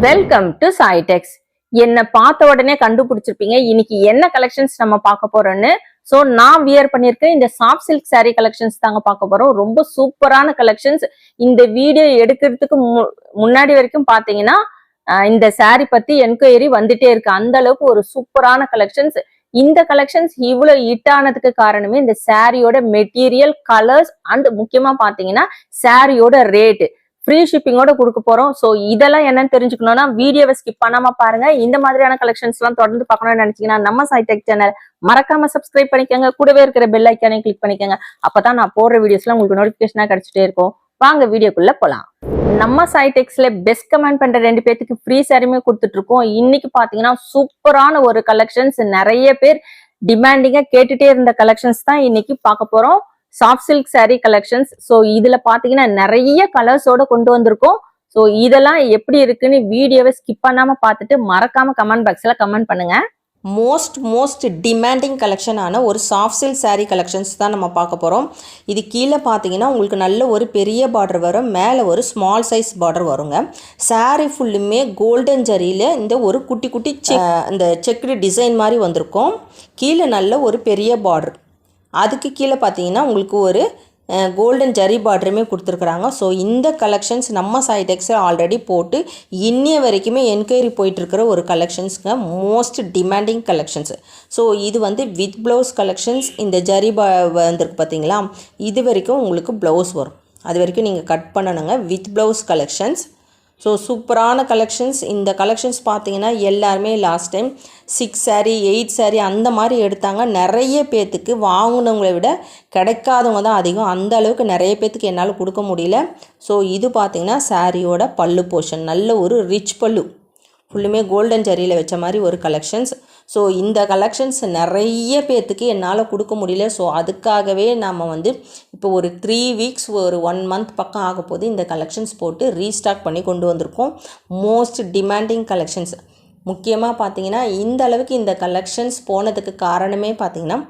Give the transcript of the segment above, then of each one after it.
Welcome to சாய்டெக்ஸ். என்ன பார்த்த உடனே கண்டுபிடிச்சிருப்பீங்க இன்னைக்கு என்ன கலெக்ஷன்ஸ் நம்ம பார்க்க போறோம்னு. சோ நான் வியர் பண்ணிருக்கேன் இந்த சாஃப்ட் சில்க் சாரி கலெக்ஷன்ஸ் தாங்க பார்க்க போறோம். ரொம்ப சூப்பரான கலெக்ஷன்ஸ். இந்த வீடியோ எடுக்கிறதுக்கு முன்னாடி வரைக்கும் பாத்தீங்கன்னா இந்த சாரி பத்தி என்கொயரி வந்துட்டே இருக்கு. அந்த அளவுக்கு ஒரு சூப்பரான கலெக்ஷன்ஸ். இந்த கலெக்ஷன்ஸ் இவ்வளவு ஹிட் ஆனதுக்கு காரணமே இந்த சாரியோட மெட்டீரியல், கலர்ஸ் அண்ட் முக்கியமா பாத்தீங்கன்னா சாரியோட ரேட். ஃப்ரீ ஷிப்பிங்கோட கொடுக்க போறோம். சோ இதெல்லாம் என்னன்னு தெரிஞ்சுக்கணும்னா வீடியோவை ஸ்கிப் பண்ணாம பாருங்க. இந்த மாதிரியான கலெக்ஷன்ஸ் எல்லாம் தொடர்ந்து பார்க்கணும்னு நினைச்சீங்கன்னா நம்ம சாய்டெக் சேனல் மறக்காம சப்ஸ்கிரைப் பண்ணிக்கோங்க. கூடவே இருக்கிற பெல் ஐக்கானையும் கிளிக் பண்ணிக்கோங்க. அப்பதான் நான் போடுற வீடியோஸ்லாம் உங்களுக்கு நோட்டிபிகேஷனா கிடைச்சிட்டே இருக்கும். வாங்க வீடியோக்குள்ள போலாம். நம்ம சாய்டெக்ஸ்ல பெஸ்ட் கமெண்ட் பண்ற 2 பேருக்கு ஃப்ரீ சாரியுமே கொடுத்துட்டு இருக்கோம். இன்னைக்கு பாத்தீங்கன்னா சூப்பரான ஒரு கலெக்ஷன்ஸ், நிறைய பேர் டிமாண்டிங்கா கேட்டுட்டே இருந்த கலெக்ஷன்ஸ் தான் இன்னைக்கு பார்க்க போறோம். Soft silk sorry collections. So இதுல பாத்தீங்கன்னா நிறைய கலர்ஸோட கொண்டு வந்திருக்கோம். ஸோ இதெல்லாம் எப்படி இருக்குன்னு வீடியோவை ஸ்கிப் பண்ணாம பார்த்துட்டு மறக்காம கமெண்ட் பாக்ஸ்ல கமெண்ட் பண்ணுங்க. மோஸ்ட் டிமாண்டிங் கலெக்ஷனான ஒரு சாஃப்ட் சில்க் சாரீ கலெக்ஷன்ஸ் தான் நம்ம பார்க்க போகிறோம். இது கீழே பார்த்தீங்கன்னா உங்களுக்கு நல்ல ஒரு பெரிய பார்டர் வரும், மேலே ஒரு ஸ்மால் சைஸ் பார்டர் வருங்க. சாரீ ஃபுல்லுமே கோல்டன் ஜரியில் இந்த ஒரு குட்டி குட்டி இந்த செக்குடு டிசைன் மாதிரி வந்திருக்கும். கீழே நல்ல ஒரு பெரிய பார்டர், அதுக்கு கீழே பார்த்தீங்கன்னா உங்களுக்கு ஒரு கோல்டன் ஜரி பார்டருமே கொடுத்துருக்குறாங்க. ஸோ இந்த கலெக்ஷன்ஸ் நம்ம சாய்டெக்ஸில் ஆல்ரெடி போட்டு இன்னிய வரைக்குமே என்கொயரி போயிட்டுருக்கிற ஒரு கலெக்ஷன்ஸுங்க. Most demanding collections. ஸோ இது வித் ப்ளவுஸ் கலெக்ஷன்ஸ். இந்த ஜரி வந்திருக்கு பார்த்தீங்களா, இது வரைக்கும் உங்களுக்கு ப்ளவுஸ் வரும். அது வரைக்கும் நீங்கள் கட் பண்ணணுங்க. With blouse collections. ஸோ சூப்பரான கலெக்ஷன்ஸ். இந்த கலெக்ஷன்ஸ் பார்த்தீங்கன்னா எல்லாருமே லாஸ்ட் டைம் 6 சாரீ 8 சாரீ அந்த மாதிரி எடுத்தாங்க. நிறைய பேர்த்துக்கு வாங்கினவங்களை விட கிடைக்காதவங்க தான் அதிகம். அந்த அளவுக்கு நிறைய பேர்த்துக்கு என்னால் கொடுக்க முடியல. ஸோ இது பார்த்தீங்கன்னா சாரியோட பல்லு போர்ஷன். நல்ல ஒரு ரிச் பல்லு, ஃபுல்லுமே கோல்டன் ஜரியில் வச்ச மாதிரி ஒரு கலெக்ஷன்ஸ். ஸோ இந்த கலெக்ஷன்ஸ் நிறைய பேர்த்துக்கு என்னால் கொடுக்க முடியல. ஸோ அதுக்காகவே நம்ம இப்போ ஒரு 3 வீக்ஸ் ஒரு 1 மந்த் பக்கம் ஆக போது இந்த கலெக்ஷன்ஸ் போட்டு ரீஸ்டாக் பண்ணி கொண்டு வந்திருக்கோம். Most demanding collections. முக்கியமாக பார்த்தீங்கன்னா இந்த அளவுக்கு இந்த கலெக்ஷன்ஸ் போனதுக்கு காரணமே பார்த்தீங்கன்னா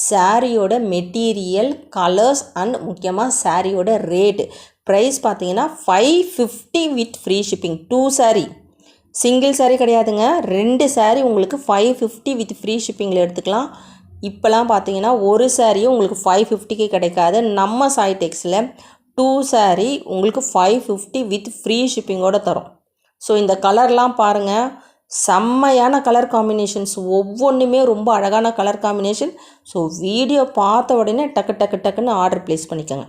சாரியோட மெட்டீரியல், கலர்ஸ் அண்ட் முக்கியமாக சாரியோட ரேட். ப்ரைஸ் பார்த்தீங்கன்னா 550 with free shipping. 2 sari, single sari கிடையாதுங்க, 2 சாரீ உங்களுக்கு 550 வித் ஃப்ரீ ஷிப்பிங்கில் எடுத்துக்கலாம். இப்போலாம் பார்த்தீங்கன்னா ஒரு சாரியும் உங்களுக்கு 550க்கு கிடைக்காது. நம்ம சாய்டெக்ஸில் 2 சாரீ உங்களுக்கு 550 வித் ஃப்ரீ ஷிப்பிங்கோடு தரும். ஸோ இந்த கலர்லாம் பாருங்கள், செம்மையான கலர் காம்பினேஷன்ஸ். ஒவ்வொன்றுமே ரொம்ப அழகான கலர் காம்பினேஷன். ஸோ வீடியோ பார்த்த உடனே டக்குன்னு ஆர்டர் ப்ளேஸ் பண்ணிக்கோங்க.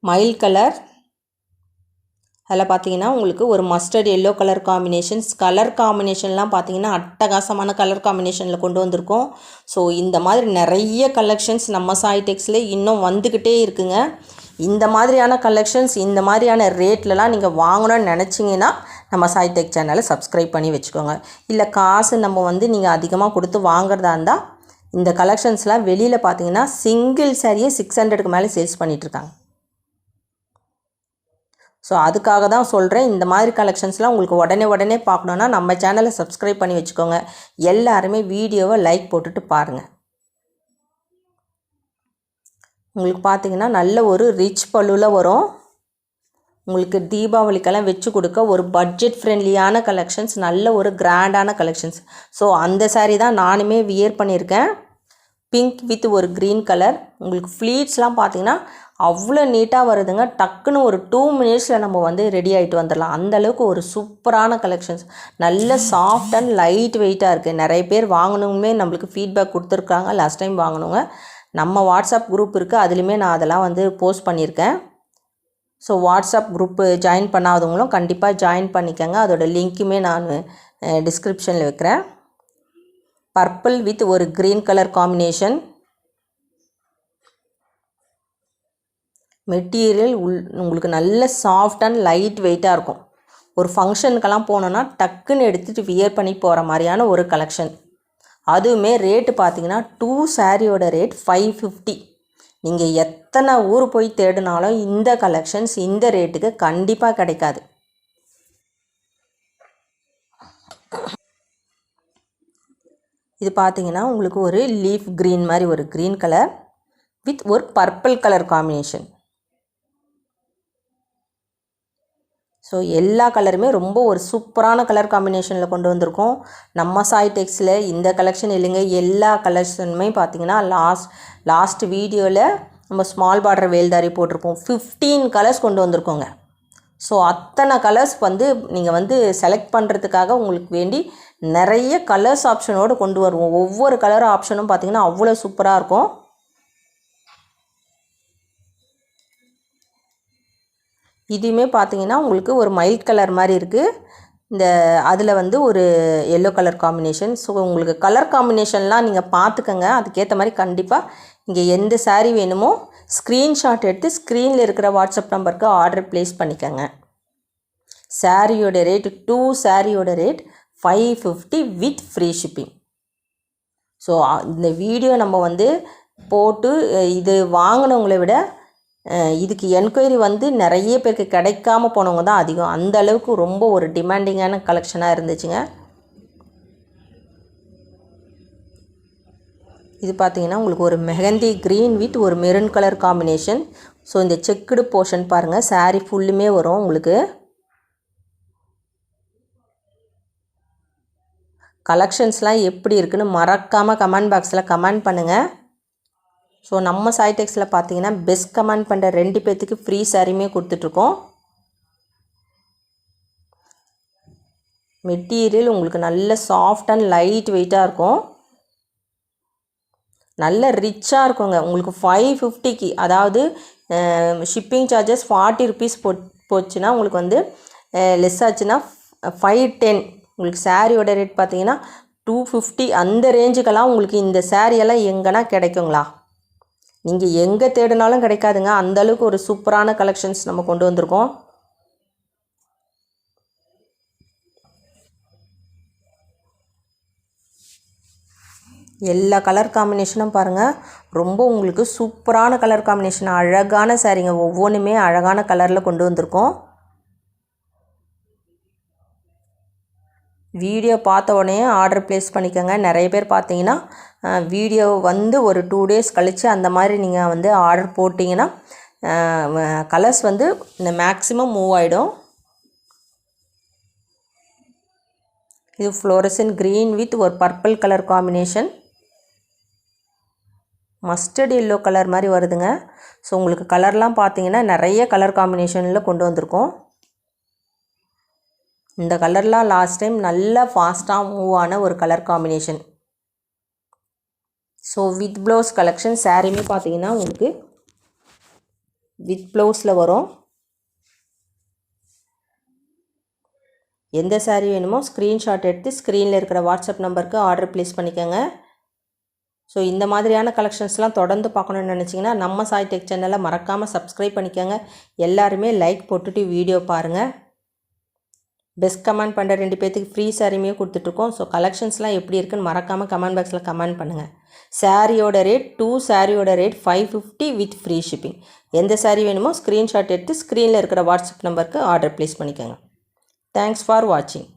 மயில் கலர், அதில் பார்த்தீங்கன்னா உங்களுக்கு ஒரு mustard yellow colour combinations. Colour காம்பினேஷன்லாம் பார்த்தீங்கன்னா அட்டகாசமான கலர் காம்பினேஷனில் கொண்டு வந்திருக்கோம். ஸோ இந்த மாதிரி நிறைய கலெக்ஷன்ஸ் நம்ம சாய்டெக்ஸில் இன்னும் வந்துக்கிட்டே இருக்குங்க. இந்த மாதிரியான கலெக்ஷன்ஸ், இந்த மாதிரியான ரேட்லலாம் நீங்கள் வாங்கணும்னு நினச்சிங்கன்னா நம்ம சாய்டெக் சேனலை சப்ஸ்கிரைப் பண்ணி வச்சுக்கோங்க. இல்லை காசு நம்ம நீங்கள் அதிகமாக கொடுத்து வாங்குறதா இருந்தால் இந்த கலெக்ஷன்ஸ்லாம் வெளியில் பார்த்தீங்கன்னா சிங்கிள் சாரியே 600க்கு மேலே சேல்ஸ் பண்ணிகிட்ருக்காங்க. ஸோ அதுக்காக தான் சொல்கிறேன், இந்த மாதிரி கலெக்ஷன்ஸ்லாம் உங்களுக்கு உடனே பார்க்கணுன்னா நம்ம சேனலை சப்ஸ்கிரைப் பண்ணி வச்சுக்கோங்க. எல்லாருமே வீடியோவை லைக் போட்டுட்டு பாருங்கள். உங்களுக்கு பார்த்தீங்கன்னா நல்ல ஒரு ரிச் பல்லுவில் வரும். உங்களுக்கு தீபாவளிக்கெல்லாம் வச்சு கொடுக்க ஒரு பட்ஜெட் ஃப்ரெண்ட்லியான கலெக்ஷன்ஸ், நல்ல ஒரு கிராண்டான கலெக்ஷன்ஸ். ஸோ அந்த சாரீ தான் நானுமே வியர் பண்ணியிருக்கேன். பிங்க் வித் ஒரு க்ரீன் கலர். உங்களுக்கு ஃப்ளீட்ஸ்லாம் பார்த்தீங்கன்னா அவ்வளோ நீட்டாக வருதுங்க. டக்குன்னு ஒரு 2 மினிட்ஸில் நம்ம ரெடி ஆகிட்டு வந்துடலாம். அந்தளவுக்கு ஒரு சூப்பரான கலெக்ஷன்ஸ். நல்ல சாஃப்ட் அண்ட் லைட் வெயிட்டாக இருக்குது. நிறைய பேர் வாங்கணுமே நம்மளுக்கு ஃபீட்பேக் கொடுத்துருக்காங்க. லாஸ்ட் டைம் வாங்கினவங்க நம்ம வாட்ஸ்அப் குரூப் இருக்குது, அதுலேயுமே நான் அதெல்லாம் போஸ்ட் பண்ணியிருக்கேன். ஸோ வாட்ஸ்அப் குரூப்பு ஜாயின் பண்ணாதவங்களும் கண்டிப்பாக ஜாயின் பண்ணிக்கோங்க. அதோட லிங்க்குமே நான் டிஸ்கிரிப்ஷனில் வைக்கிறேன். பர்பிள் வித் ஒரு க்ரீன் கலர் காம்பினேஷன். மெட்டீரியல் உங்களுக்கு நல்ல சாஃப்ட் அண்ட் லைட் வெயிட்டாக இருக்கும். ஒரு ஃபங்க்ஷனுக்கெல்லாம் போனோன்னா டக்குன்னு எடுத்துகிட்டு வியர் பண்ணி போகிற மாதிரியான ஒரு கலெக்ஷன். அதுவுமே ரேட்டு பார்த்தீங்கன்னா 2 சாரியோட ரேட் 550. நீங்கள் எத்தனை ஊர் போய் தேடினாலும் இந்த கலெக்ஷன்ஸ் இந்த ரேட்டுக்கு கண்டிப்பாக கிடைக்காது. இது பார்த்தீங்கன்னா உங்களுக்கு ஒரு லீஃப் க்ரீன் மாதிரி ஒரு க்ரீன் கலர் வித் ஒரு பர்பிள் கலர் காம்பினேஷன். ஸோ எல்லா கலருமே ரொம்ப ஒரு சூப்பரான கலர் காம்பினேஷனில் கொண்டு வந்திருக்கோம். நம்ம சாய் டெக்ஸில் இந்த கலெக்ஷன் இல்லைங்க, எல்லா கலெக்ஷனுமே பார்த்திங்கன்னா லாஸ்ட் வீடியோவில் நம்ம ஸ்மால் பார்டர் வேல்தாரி போட்டிருப்போம். 15 கலர்ஸ் கொண்டு வந்திருக்கோங்க. ஸோ அத்தனை கலர்ஸ் வந்து நீங்கள் வந்து செலக்ட் பண்ணுறதுக்காக உங்களுக்கு வேண்டி நிறைய கலர்ஸ் ஆப்ஷனோடு கொண்டு வருவோம். ஒவ்வொரு கலர் ஆப்ஷனும் பார்த்திங்கன்னா அவ்வளோ சூப்பராக இருக்கும். இதுவுமே பார்த்திங்கன்னா உங்களுக்கு ஒரு மைல்ட் கலர் மாதிரி இருக்குது. இந்த அதில் வந்து ஒரு எல்லோ கலர் காம்பினேஷன். ஸோ உங்களுக்கு கலர் காம்பினேஷன்லாம் நீங்கள் பார்த்துக்கங்க. அதுக்கேற்ற மாதிரி கண்டிப்பாக இங்கே எந்த saree வேணுமோ ஸ்க்ரீன்ஷாட் எடுத்து ஸ்க்ரீனில் இருக்கிற வாட்ஸ்அப் நம்பருக்கு ஆர்டர் ப்ளேஸ் பண்ணிக்கோங்க. சாரியோட ரேட் 2 சாரியோட rate 550 with free shipping. So இந்த வீடியோ நம்ம வந்து போட்டு இது வாங்கினவங்களை விட இதுக்கு என்கொயரி வந்து நிறைய பேருக்கு கிடைக்காம போனவங்க தான் அதிகம். அந்த அளவுக்கு ரொம்ப ஒரு டிமாண்டிங்கான கலெக்ஷனாக இருந்துச்சுங்க. இது பார்த்திங்கன்னா உங்களுக்கு ஒரு மெஹந்தி க்ரீன் வித் ஒரு மெரூன் கலர் காம்பினேஷன். ஸோ இந்த செக்குடு போர்ஷன் பாருங்கள், saree ஃபுல்லுமே வரும் உங்களுக்கு. கலெக்ஷன்ஸ்லாம் எப்படி இருக்குன்னு மறக்காமல் கமெண்ட் பாக்ஸில் கமெண்ட் பண்ணுங்கள். ஸோ நம்ம சாய் டெக்ஸில் பார்த்தீங்கன்னா பெஸ்ட் கமெண்ட் பண்ணுற 2 பேர்த்துக்கு ஃப்ரீ சாரியுமே கொடுத்துட்ருக்கோம். மெட்டீரியல் உங்களுக்கு நல்ல சாஃப்ட் அண்ட் லைட் வெயிட்டாக இருக்கும், நல்ல ரிச்சாக இருக்குங்க. உங்களுக்கு 550க்கு, அதாவது ஷிப்பிங் சார்ஜஸ் 40 ருபீஸ் போச்சுன்னா உங்களுக்கு வந்து லெஸ் ஆச்சுன்னா 510. உங்களுக்கு சாரியோட ரேட் பார்த்தீங்கன்னா 250. அந்த ரேஞ்சுக்கெல்லாம் உங்களுக்கு இந்த சாரியெல்லாம் எங்கன்னா கிடைக்குங்களா? நீங்கள் எங்கே தேடினாலும் கிடைக்காதுங்க. அந்தளவுக்கு ஒரு சூப்பரான கலெக்ஷன்ஸ் நம்ம கொண்டு வந்திருக்கோம். எல்லா கலர் காம்பினேஷனும் பாருங்கள், ரொம்ப உங்களுக்கு சூப்பரான கலர் காம்பினேஷன், அழகான சாரீங்க. ஒவ்வொன்றுமே அழகான கலரில் கொண்டு வந்திருக்கோம். வீடியோ பார்த்த உடனே ஆர்டர் ப்ளேஸ் பண்ணிக்கோங்க. நிறைய பேர் பார்த்தீங்கன்னா வீடியோ வந்து ஒரு 2 days கழித்து அந்த மாதிரி நீங்கள் வந்து ஆர்டர் போட்டிங்கன்னா கலர்ஸ் வந்து இந்த மேக்ஸிமம் மூவ் ஆகிடும். இது ஃப்ளோரசன் க்ரீன் வித் ஒரு purple colour combination, mustard yellow colour மாதிரி வருதுங்க. ஸோ உங்களுக்கு கலர்லாம் பார்த்தீங்கன்னா நிறைய கலர் காம்பினேஷனில் கொண்டு வந்திருக்கோம். இந்த கலர்லாம் லாஸ்ட் டைம் நல்லா ஃபாஸ்ட்டாக மூவ் ஆன ஒரு colour combination. So with blouse collection சாரியுமே பார்த்தீங்கன்னா உங்களுக்கு வித் ப்ளவுஸில் வரும். எந்த சாரீ வேணுமோ ஸ்க்ரீன்ஷாட் எடுத்து ஸ்க்ரீனில் இருக்கிற வாட்ஸ்அப் நம்பருக்கு ஆர்டர் ப்ளேஸ் பண்ணிக்கோங்க. ஸோ இந்த மாதிரியான கலெக்ஷன்ஸ்லாம் தொடர்ந்து பார்க்கணுன்னு நினச்சிங்கன்னா நம்ம சாய் டெக் சேனலை மறக்காமல் சப்ஸ்கிரைப் பண்ணிக்கோங்க. எல்லாருமே லைக் போட்டுட்டு வீடியோ பாருங்கள். பெஸ்ட் கமெண்ட் பண்ணுற 2 பேர்த்துக்கு ஃப்ரீ சாரியுமே கொடுத்துட்ருக்கோம். ஸோ கலெக்ஷன்ஸ்லாம் எப்படி இருக்குன்னு மறக்காமல் கமெண்ட் பாக்ஸில் கமெண்ட் பண்ணுங்கள். சாரியோட ரேட் 2 சாரியோட ரேட் 550 வித் ஃப்ரீ ஷிப்பிங். எந்த சாரீ வேணுமோ ஸ்க்ரீன்ஷாட் எடுத்து ஸ்க்ரீனில் இருக்கிற வாட்ஸ்அப் நம்பருக்கு ஆர்டர் ப்ளேஸ் பண்ணிக்கோங்க. தேங்க்ஸ் ஃபார் வாட்சிங்.